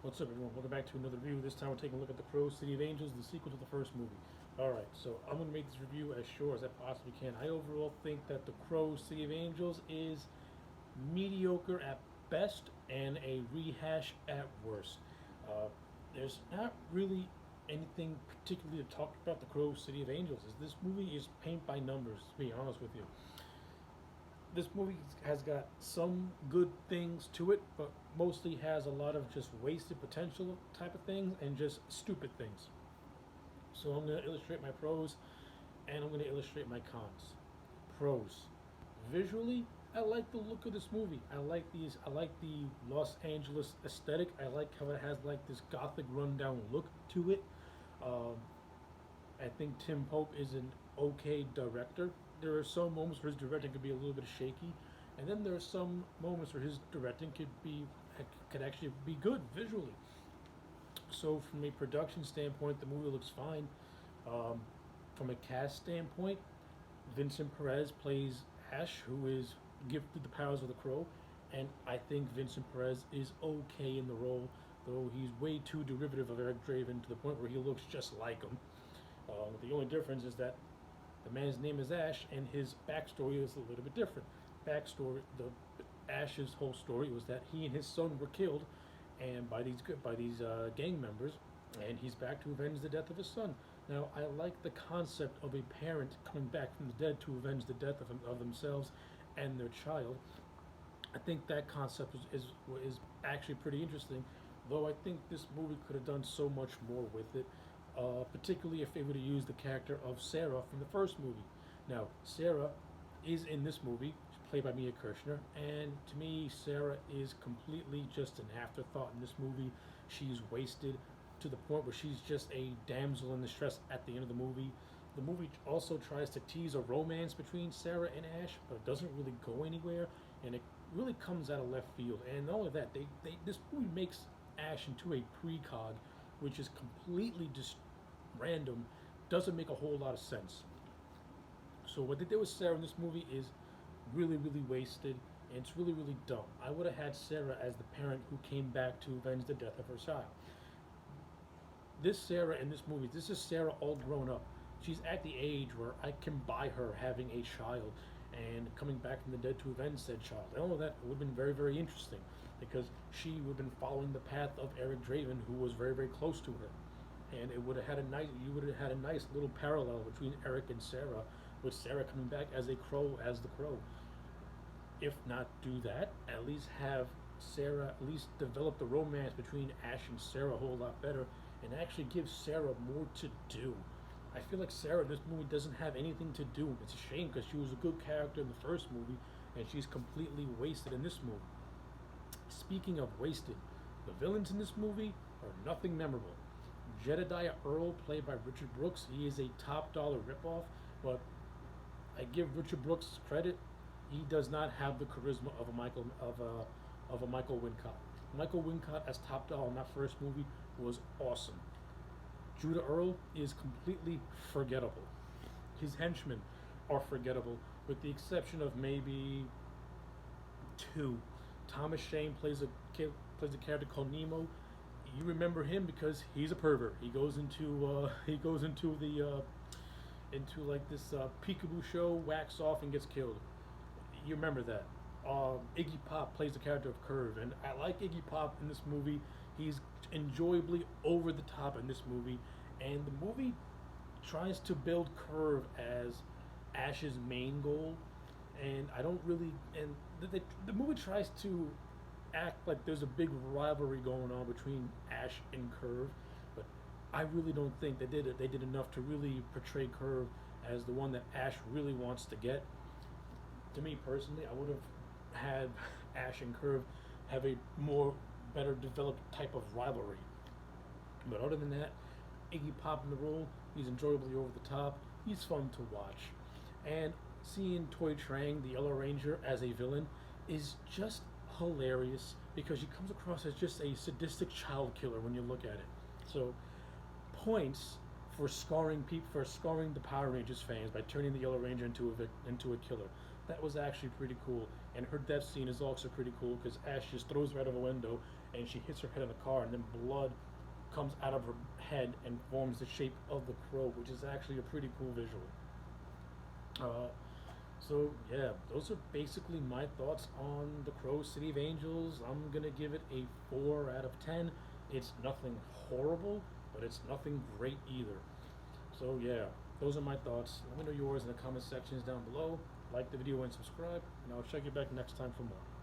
What's up, everyone? Welcome back to another review. This time we're taking a look at The Crow City of Angels, the sequel to the first movie. Alright, so I'm going to make this review as short as I possibly can. I overall think that The Crow City of Angels is mediocre at best and a rehash at worst. Uh, there's not really anything particularly to talk about The Crow City of Angels. This movie is paint by numbers, to be honest with you. This movie has got some good things to it, but mostly has a lot of just wasted potential type of things and just stupid things. So I'm going to illustrate my pros and I'm going to illustrate my cons. Pros. Visually, I like the look of this movie. I like the Los Angeles aesthetic. I like how it has like this gothic rundown look to it. Um, I think Tim Pope is an okay director. There are some moments where his directing could be a little bit shaky, and then there are some moments where his directing could actually be good visually. So from a production standpoint, the movie looks fine. Um, from a cast standpoint, Vincent Perez plays Ash, who is gifted the powers of the Crow, and I think Vincent Perez is okay in the role, though he's way too derivative of Eric Draven to the point where he looks just like him. The only difference is that the man's name is Ash, and his backstory is a little bit different. The Ash's whole story was that he and his son were killed, and by these gang members, and he's back to avenge the death of his son. Now, I like the concept of a parent coming back from the dead to avenge the death of themselves and their child. I think that concept is actually pretty interesting, though I think this movie could have done so much more with it, particularly if they would have used the character of Sarah from the first movie. Now, Sarah is in this movie, played by Mia Kirshner, and to me, Sarah is completely just an afterthought in this movie. She's wasted to the point where she's just a damsel in distress at the end of the movie. The movie also tries to tease a romance between Sarah and Ash, but it doesn't really go anywhere, and it really comes out of left field. And not only that, this movie makes Ash into a precog, which is completely just random, doesn't make a whole lot of sense. So what they did with Sarah in this movie is really, really wasted, and it's really, really dumb. I would have had Sarah as the parent who came back to avenge the death of her child. This Sarah in this movie, this is Sarah all grown up. She's at the age where I can buy her having a child and coming back from the dead to avenge said child. And all of that would have been very, very interesting because she would have been following the path of Eric Draven, who was very, very close to her. And it would have had a nice, you would have had a nice little parallel between Eric and Sarah, with Sarah coming back as a crow, as the crow. If not do that, at least have Sarah at least develop the romance between Ash and Sarah a whole lot better, and actually give Sarah more to do. I feel like Sarah in this movie doesn't have anything to do. It's a shame because she was a good character in the first movie, and she's completely wasted in this movie. Speaking of wasted, the villains in this movie are nothing memorable. Jedediah Earl, played by Richard Brooks, he is a top dollar ripoff, but I give Richard Brooks credit. He does not have the charisma of a Michael Wincott. Michael Wincott as Top Dollar in that first movie was awesome. Judah Earl is completely forgettable. His henchmen are forgettable, with the exception of maybe two. Thomas Shane plays a character called Nemo. You remember him because he's a pervert. He goes into into like this peekaboo show, whacks off, and gets killed. You remember that. Iggy Pop plays the character of Curve, and I like Iggy Pop in this movie. He's enjoyably over the top in this movie, and the movie tries to build Curve as Ash's main goal, and I don't really. And the movie tries to act like there's a big rivalry going on between Ash and Curve, but I really don't think they did enough to really portray Curve as the one that Ash really wants to get. To me personally, I would have had Ash and Curve have a more better developed type of rivalry. But other than that, Iggy Pop in the role, he's enjoyably over the top. He's fun to watch. And seeing Toy Trang, the Yellow Ranger, as a villain is just hilarious because she comes across as just a sadistic child killer when you look at it. So points for scarring the Power Rangers fans by turning the Yellow Ranger into a killer. That was actually pretty cool. And her death scene is also pretty cool because Ash just throws her out of a window and she hits her head on the car, and then blood comes out of her head and forms the shape of the crow, which is actually a pretty cool visual. Uh, so yeah, those are basically my thoughts on the Crow City of Angels. I'm gonna give it a 4 out of 10. It's nothing horrible, but it's nothing great either. So yeah, those are my thoughts. Let me know yours in the comment sections down below. Like the video and subscribe, and I'll check you back next time for more.